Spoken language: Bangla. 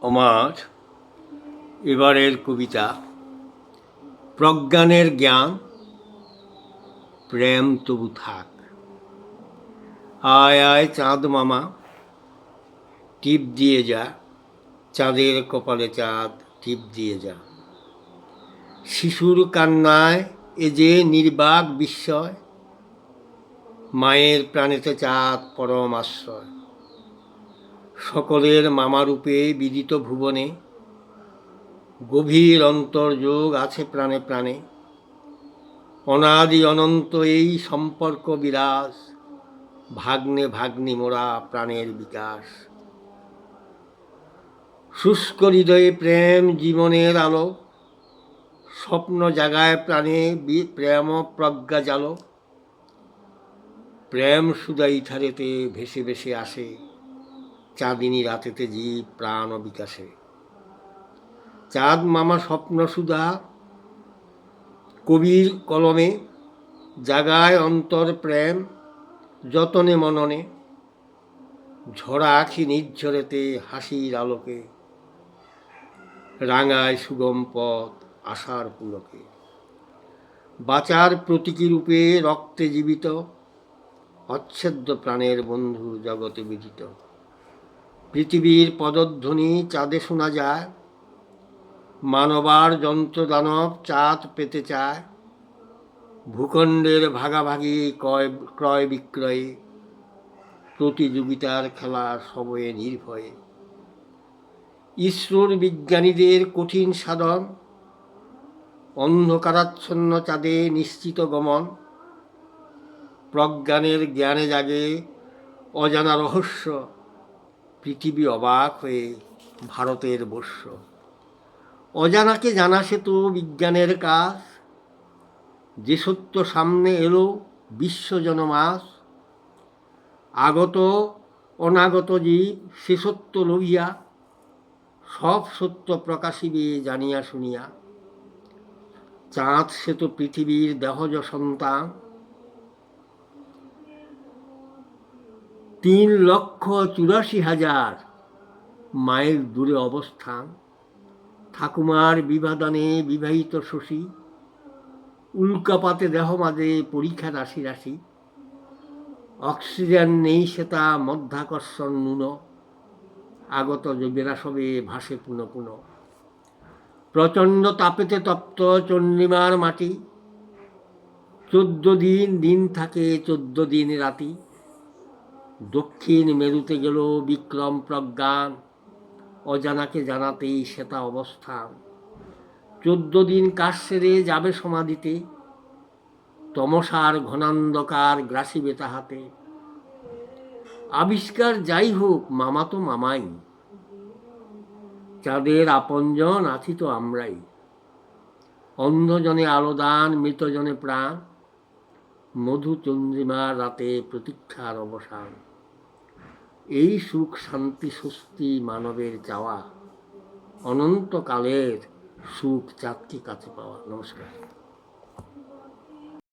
আমার এবারের কবিতা প্রজ্ঞানের জ্ঞান প্রেম তবু থাক। আয় আয় চাঁদ মামা, টিপ দিয়ে যা, চাঁদের কপালে চাঁদ টিপ দিয়ে যা। শিশুর কান্নায় এ যে নির্বাক বিস্ময়, মায়ের প্রাণেতে চাঁদ পরম আশ্রয়। সকলের মামারূপে বিদিত ভুবনে, গভীর অন্তর্যোগ আছে প্রাণে প্রাণে। অনাদি অনন্ত এই সম্পর্ক বিরাজ, ভাগ্নে ভাগ্নি মোরা প্রাণের বিকাশ। শুষ্ক হৃদয়ে প্রেম জীবনের আলো, স্বপ্ন জাগায় প্রাণে প্রেম প্রজ্ঞা জালো। প্রেম সুদা ইথারেতে ভেসে ভেসে আসে, চাঁদিনী রাতেতে জীব প্রাণ বিকাশে। চাঁদ মামা স্বপ্ন সুধা কবির কলমে, জাগায় অন্তর প্রেম যতনে মননে। ঝরা আখি নির্ঝরেতে হাসির আলোকে, রাঙায় সুগম পথ আশার পুলকে। বাঁচার প্রতীকী রূপে রক্তে জীবিত, অচ্ছেদ্য প্রাণের বন্ধু জগতে বিদিত। পৃথিবীর পদধ্বনি চাঁদে শোনা যায়, মানবার যন্ত্র দানব চাঁদ পেতে চায়। ভূখণ্ডের ভাগাভাগি ক্রয় বিক্রয়ে, প্রতিযোগিতার খেলা সবয়ে নির্ভয়ে। ইসরোর বিজ্ঞানীদের কঠিন সাধন, অন্ধকারাচ্ছন্ন চাঁদে নিশ্চিত গমন। প্রজ্ঞানের জ্ঞানে জাগে অজানা রহস্য, পৃথিবী অবাক হয়ে ভারতের বর্ষ। অজানাকে জানা সে তো বিজ্ঞানের কাজ, যে সত্য সামনে এলো বিশ্বজনমাস। আগত অনাগত জীব সে সত্য লইয়া, সব সত্য প্রকাশিবে জানিয়া শুনিয়া। চাঁদ সে তো পৃথিবীর দেহজ সন্তান, ৩,৮৪,০০০ মাইল দূরে অবস্থান। ঠাকুমার বিবাদনে বিবাহিত শশী, উল্কাপাতে দেহ মাঝে পরীক্ষা রাশি রাশি। অক্সিজেন নেই সেটা মধ্যাকর্ষণ নুন, আগত যোগেরা সবে ভাসে পুনঃ পুনঃ। প্রচণ্ড তাপেতে তপ্ত চন্দ্রিমার মাটি, ১৪ দিন দিন থাকে ১৪ দিন রাতি। দক্ষিণ মেরুতে গেল বিক্রম প্রজ্ঞান, অজানাকে জানাতেই সেটা অবস্থান। ১৪ দিন কাজ সেরে যাবে সমাধিতে, তমসার ঘনান্ধকার গ্রাসিবে তাহাতে। আবিষ্কার যাই হোক মামা তো মামাই, চাঁদের আপনজন আছি তো আমরাই। অন্ধজনে আলোদান মৃতজনে প্রাণ, মধু চন্দ্রিমার রাতে প্রতীক্ষার অবসান। এই সুখ শান্তি স্বস্তি মানবের চাওয়া, অনন্তকালের সুখ চাঁদকে কাছে পাওয়া। নমস্কার।